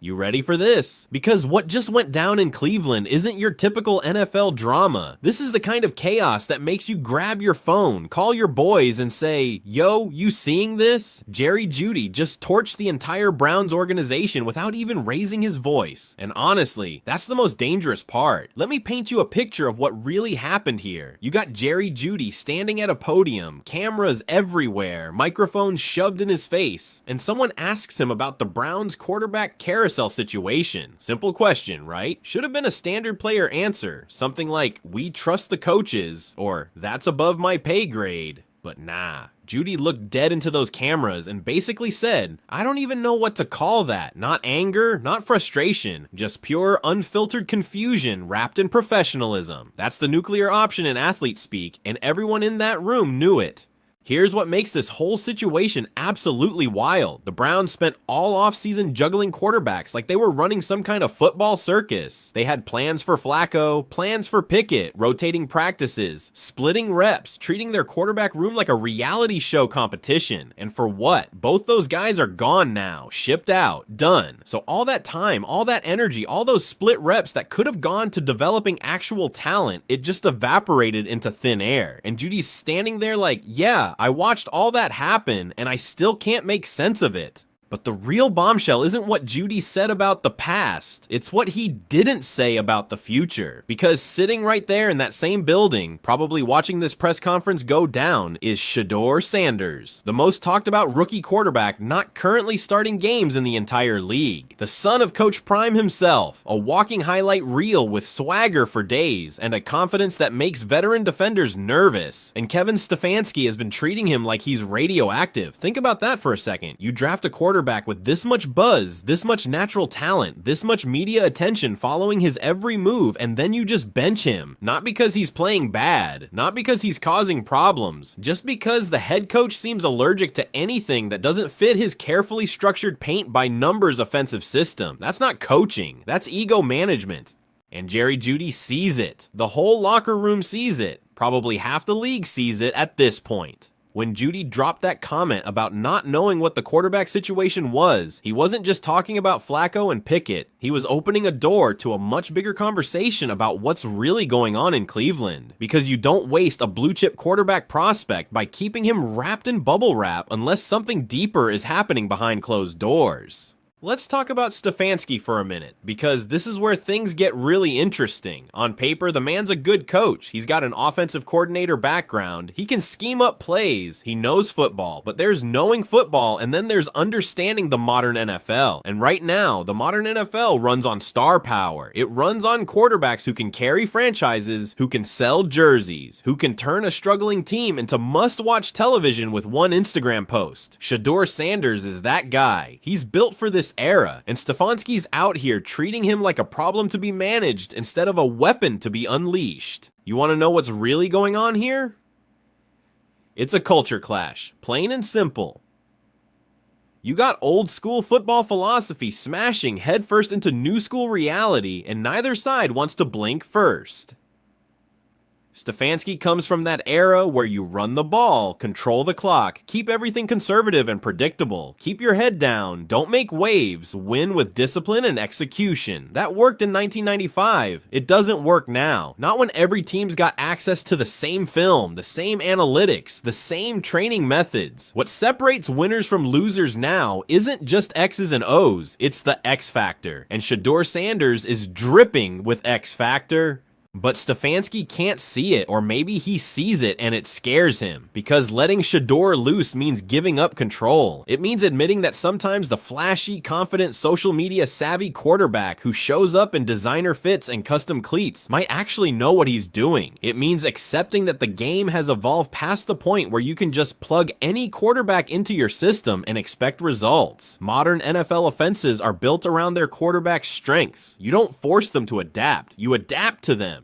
You ready for this? Because what just went down in Cleveland isn't your typical NFL drama. This is the kind of chaos that makes you grab your phone, call your boys, and say, "Yo, you seeing this? Jerry Jeudy just torched the entire Browns organization without even raising his voice." And honestly, that's the most dangerous part. Let me paint you a picture of what really happened here. You got Jerry Jeudy standing at a podium, cameras everywhere, microphones shoved in his face, and someone asks him about the Browns quarterback carousel situation. Simple question, right? Should have been a standard player answer. Something like, "We trust the coaches," or "That's above my pay grade." But nah. Jeudy looked dead into those cameras and basically said, "I don't even know what to call that. Not anger, not frustration, just pure unfiltered confusion wrapped in professionalism." That's the nuclear option in athlete speak, and everyone in that room knew it. Here's what makes this whole situation absolutely wild. The Browns spent all offseason juggling quarterbacks like they were running some kind of football circus. They had plans for Flacco, plans for Pickett, rotating practices, splitting reps, treating their quarterback room like a reality show competition. And for what? Both those guys are gone now, shipped out, done. So all that time, all that energy, all those split reps that could have gone to developing actual talent, it just evaporated into thin air. And Jeudy's standing there like, "Yeah, I watched all that happen, and I still can't make sense of it." But the real bombshell isn't what Jeudy said about the past, it's what he didn't say about the future. Because sitting right there in that same building, probably watching this press conference go down, is Shedeur Sanders, the most talked about rookie quarterback not currently starting games in the entire league. The son of Coach Prime himself, a walking highlight reel with swagger for days, and a confidence that makes veteran defenders nervous. And Kevin Stefanski has been treating him like he's radioactive. Think about that for a second. You draft a quarterback with this much buzz, this much natural talent, this much media attention following his every move, and then you just bench him. Not because he's playing bad, not because he's causing problems, just because the head coach seems allergic to anything that doesn't fit his carefully structured paint by numbers offensive system. That's not coaching, that's ego management. And Jerry Jeudy sees it. The whole locker room sees it. Probably half the league sees it at this point. When Jeudy dropped that comment about not knowing what the quarterback situation was, he wasn't just talking about Flacco and Pickett. He was opening a door to a much bigger conversation about what's really going on in Cleveland. Because you don't waste a blue chip quarterback prospect by keeping him wrapped in bubble wrap unless something deeper is happening behind closed doors. Let's talk about Stefanski for a minute, because this is where things get really interesting. On paper, the man's a good coach. He's got an offensive coordinator background. He can scheme up plays. He knows football, but there's knowing football, and then there's understanding the modern NFL. And right now, the modern NFL runs on star power. It runs on quarterbacks who can carry franchises, who can sell jerseys, who can turn a struggling team into must-watch television with one Instagram post. Shedeur Sanders is that guy. He's built for this era, and Stefanski's out here treating him like a problem to be managed instead of a weapon to be unleashed. You want to know what's really going on here? It's a culture clash, plain and simple. You got old school football philosophy smashing headfirst into new school reality, and neither side wants to blink first. Stefanski comes from that era where you run the ball, control the clock, keep everything conservative and predictable, keep your head down, don't make waves, win with discipline and execution. That worked in 1995. It doesn't work now. Not when every team's got access to the same film, the same analytics, the same training methods. What separates winners from losers now isn't just X's and O's, it's the X factor. And Shedeur Sanders is dripping with X factor. But Stefanski can't see it, or maybe he sees it and it scares him, because letting Shedeur loose means giving up control. It means admitting that sometimes the flashy, confident, social media savvy quarterback who shows up in designer fits and custom cleats might actually know what he's doing. It means accepting that the game has evolved past the point where you can just plug any quarterback into your system and expect results. Modern NFL offenses are built around their quarterback's strengths. You don't force them to adapt, you adapt to them.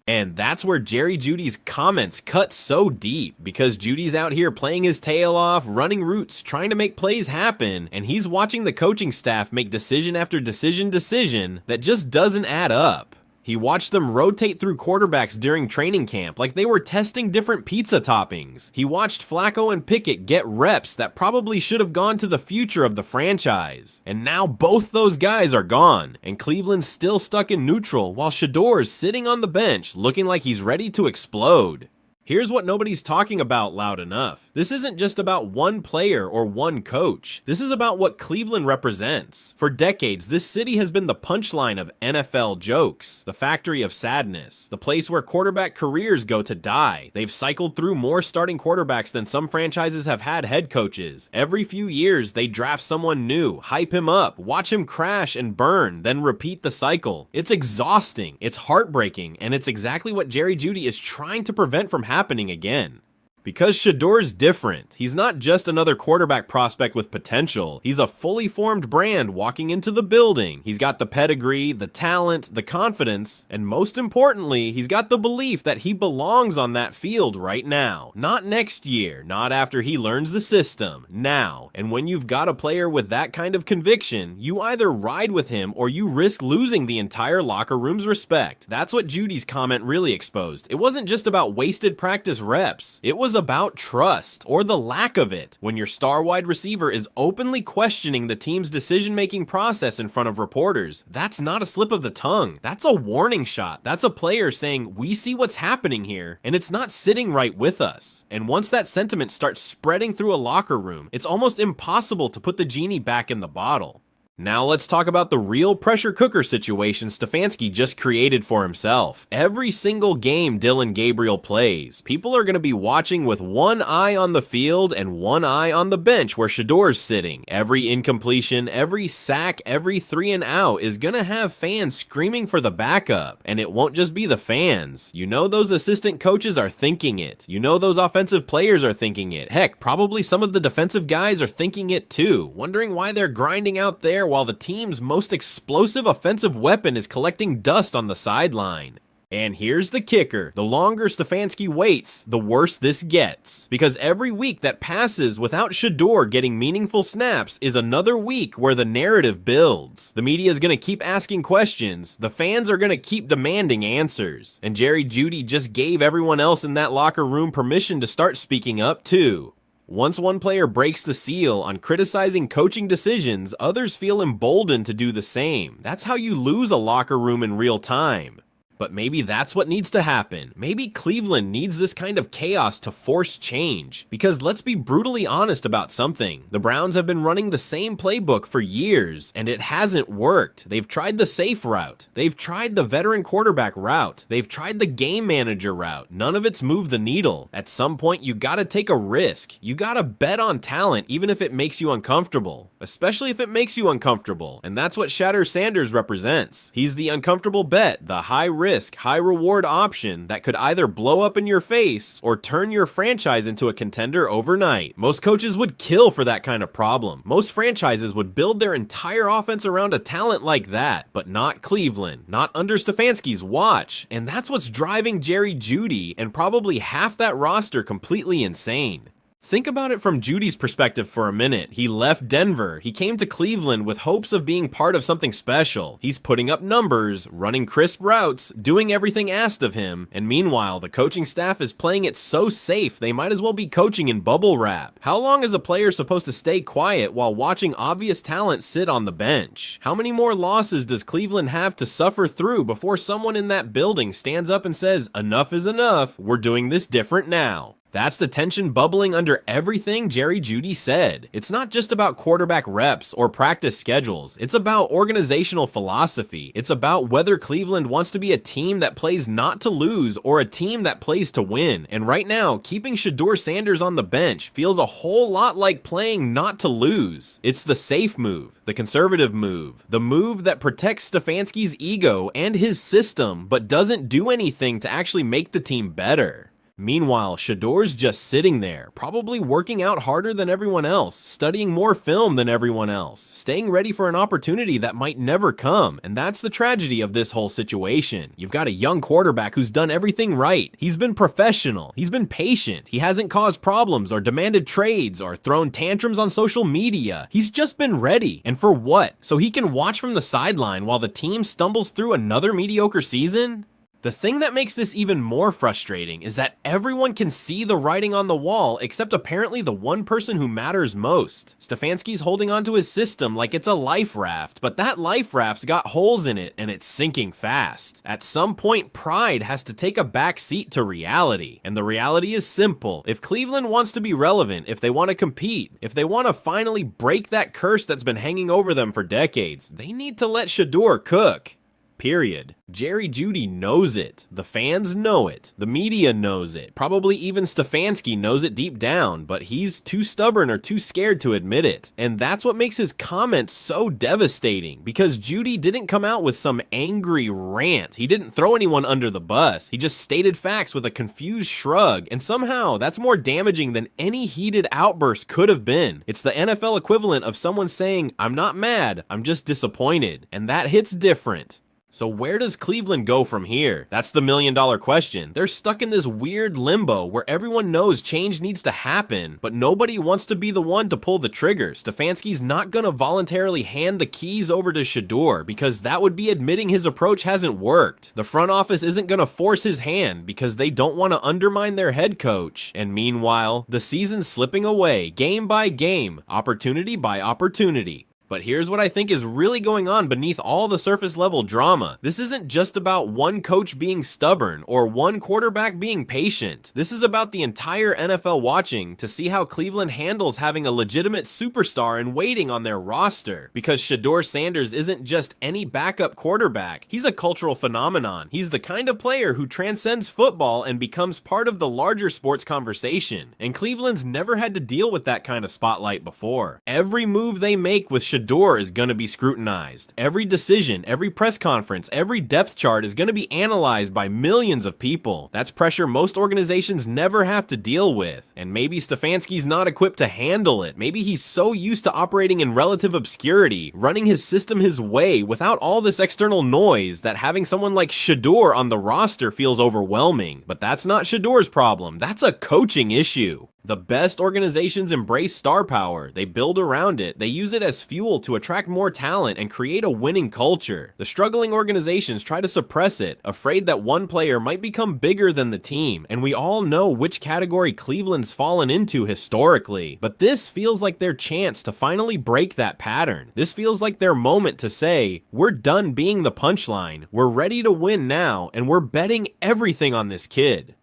And that's where Jerry Jeudy's comments cut so deep, because Jeudy's out here playing his tail off, running routes, trying to make plays happen, and he's watching the coaching staff make decision after decision that just doesn't add up. He watched them rotate through quarterbacks during training camp like they were testing different pizza toppings. He watched Flacco and Pickett get reps that probably should have gone to the future of the franchise. And now both those guys are gone, and Cleveland's still stuck in neutral while Shedeur's sitting on the bench looking like he's ready to explode. Here's what nobody's talking about loud enough. This isn't just about one player or one coach. This is about what Cleveland represents. For decades, this city has been the punchline of NFL jokes, the factory of sadness, the place where quarterback careers go to die. They've cycled through more starting quarterbacks than some franchises have had head coaches. Every few years, they draft someone new, hype him up, watch him crash and burn, then repeat the cycle. It's exhausting, it's heartbreaking, and it's exactly what Jeudy is trying to prevent from happening again. Because Shedeur's different. He's not just another quarterback prospect with potential. He's a fully formed brand walking into the building. He's got the pedigree, the talent, the confidence, and most importantly, he's got the belief that he belongs on that field right now. Not next year, not after he learns the system, now. And when you've got a player with that kind of conviction, you either ride with him or you risk losing the entire locker room's respect. That's what Jeudy's comment really exposed. It wasn't just about wasted practice reps. It was about trust, or the lack of it, when your star wide receiver is openly questioning the team's decision-making process in front of reporters. That's not a slip of the tongue. That's a warning shot. That's a player saying, we see what's happening here, and it's not sitting right with us. And once that sentiment starts spreading through a locker room, it's almost impossible to put the genie back in the bottle. Now let's talk about the real pressure cooker situation Stefanski just created for himself. Every single game Dillon Gabriel plays, people are going to be watching with one eye on the field and one eye on the bench where Shedeur's sitting. Every incompletion, every sack, every 3 and out is going to have fans screaming for the backup. And it won't just be the fans. You know those assistant coaches are thinking it. You know those offensive players are thinking it. Heck, probably some of the defensive guys are thinking it too, wondering why they're grinding out there while the team's most explosive offensive weapon is collecting dust on the sideline. And here's the kicker. The longer Stefanski waits, the worse this gets. Because every week that passes without Shedeur getting meaningful snaps is another week where the narrative builds. The media is going to keep asking questions. The fans are going to keep demanding answers. And Jeudy just gave everyone else in that locker room permission to start speaking up too. Once one player breaks the seal on criticizing coaching decisions, others feel emboldened to do the same. That's how you lose a locker room in real time. But maybe that's what needs to happen. Maybe Cleveland needs this kind of chaos to force change. Because let's be brutally honest about something. The Browns have been running the same playbook for years, and it hasn't worked. They've tried the safe route. They've tried the veteran quarterback route. They've tried the game manager route. None of it's moved the needle. At some point, you gotta take a risk. You gotta bet on talent, even if it makes you uncomfortable. Especially if it makes you uncomfortable. And that's what Shedeur Sanders represents. He's the uncomfortable bet, the high risk, high reward option that could either blow up in your face or turn your franchise into a contender overnight. Most coaches would kill for that kind of problem. Most franchises would build their entire offense around a talent like that, but not Cleveland, not under Stefanski's watch. And that's what's driving Jeudy and probably half that roster completely insane. Think about it from Jeudy's perspective for a minute. He left Denver. He came to Cleveland with hopes of being part of something special. He's putting up numbers, running crisp routes, doing everything asked of him, and meanwhile, the coaching staff is playing it so safe they might as well be coaching in bubble wrap. How long is a player supposed to stay quiet while watching obvious talent sit on the bench? How many more losses does Cleveland have to suffer through before someone in that building stands up and says, enough is enough, we're doing this different now? That's the tension bubbling under everything Jeudy said. It's not just about quarterback reps or practice schedules. It's about organizational philosophy. It's about whether Cleveland wants to be a team that plays not to lose or a team that plays to win. And right now, keeping Shedeur Sanders on the bench feels a whole lot like playing not to lose. It's the safe move, the conservative move, the move that protects Stefanski's ego and his system, but doesn't do anything to actually make the team better. Meanwhile, Shedeur's just sitting there, probably working out harder than everyone else, studying more film than everyone else, staying ready for an opportunity that might never come, and that's the tragedy of this whole situation. You've got a young quarterback who's done everything right. He's been professional, he's been patient, he hasn't caused problems or demanded trades or thrown tantrums on social media. He's just been ready. And for what? So he can watch from the sideline while the team stumbles through another mediocre season? The thing that makes this even more frustrating is that everyone can see the writing on the wall except apparently the one person who matters most. Stefanski's holding onto his system like it's a life raft, but that life raft's got holes in it and it's sinking fast. At some point, pride has to take a back seat to reality, and the reality is simple. If Cleveland wants to be relevant, if they want to compete, if they want to finally break that curse that's been hanging over them for decades, they need to let Shedeur cook. Period. Jeudy knows it. The fans know it. The media knows it. Probably even Stefanski knows it deep down, but he's too stubborn or too scared to admit it. And that's what makes his comments so devastating, because Jeudy didn't come out with some angry rant. He didn't throw anyone under the bus. He just stated facts with a confused shrug, and somehow that's more damaging than any heated outburst could have been. It's the NFL equivalent of someone saying, "I'm not mad, I'm just disappointed," and that hits different. So where does Cleveland go from here? That's the million-dollar question. They're stuck in this weird limbo where everyone knows change needs to happen, but nobody wants to be the one to pull the trigger. Stefanski's not gonna voluntarily hand the keys over to Shedeur because that would be admitting his approach hasn't worked. The front office isn't gonna force his hand because they don't want to undermine their head coach. And meanwhile, the season's slipping away, game by game, opportunity by opportunity. But here's what I think is really going on beneath all the surface level drama. This isn't just about one coach being stubborn or one quarterback being patient. This is about the entire NFL watching to see how Cleveland handles having a legitimate superstar in waiting on their roster. Because Shedeur Sanders isn't just any backup quarterback. He's a cultural phenomenon. He's the kind of player who transcends football and becomes part of the larger sports conversation. And Cleveland's never had to deal with that kind of spotlight before. Every move they make with Shedeur is going to be scrutinized. Every decision, every press conference, every depth chart is going to be analyzed by millions of people. That's pressure most organizations never have to deal with. And maybe Stefanski's not equipped to handle it. Maybe he's so used to operating in relative obscurity, running his system his way without all this external noise, that having someone like Shedeur on the roster feels overwhelming. But that's not Shedeur's problem. That's a coaching issue. The best organizations embrace star power. They build around it. They use it as fuel to attract more talent and create a winning culture. The struggling organizations try to suppress it, afraid that one player might become bigger than the team. And we all know which category Cleveland's fallen into historically. But this feels like their chance to finally break that pattern. This feels like their moment to say, we're done being the punchline. We're ready to win now, and we're betting everything on this kid.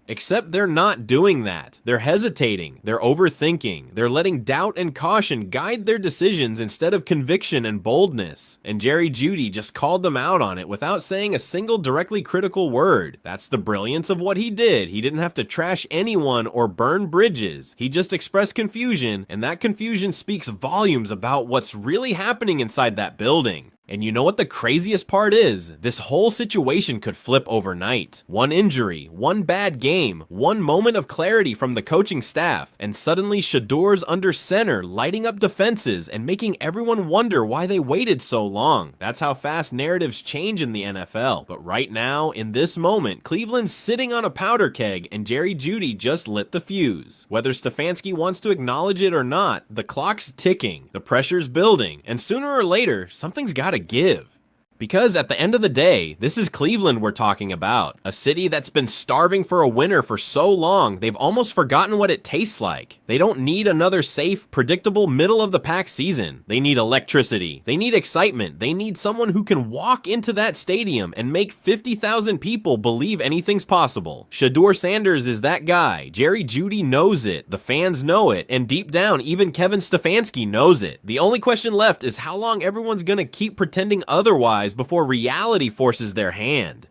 Except they're not doing that. They're hesitating, they're overthinking, they're letting doubt and caution guide their decisions instead of conviction and boldness. And Jeudy just called them out on it without saying a single directly critical word. That's the brilliance of what he did. He didn't have to trash anyone or burn bridges. He just expressed confusion, and that confusion speaks volumes about what's really happening inside that building. And you know what the craziest part is? This whole situation could flip overnight. One injury, one bad game, one moment of clarity from the coaching staff, and suddenly Shedeur's under center, lighting up defenses and making everyone wonder why they waited so long. That's how fast narratives change in the NFL. But right now, in this moment, Cleveland's sitting on a powder keg and Jeudy just lit the fuse. Whether Stefanski wants to acknowledge it or not, the clock's ticking, the pressure's building, and sooner or later, something's gotta give. Because at the end of the day, this is Cleveland we're talking about. A city that's been starving for a winner for so long, they've almost forgotten what it tastes like. They don't need another safe, predictable, middle-of-the-pack season. They need electricity. They need excitement. They need someone who can walk into that stadium and make 50,000 people believe anything's possible. Shedeur Sanders is that guy. Jeudy knows it. The fans know it. And deep down, even Kevin Stefanski knows it. The only question left is how long everyone's gonna keep pretending otherwise before reality forces their hand.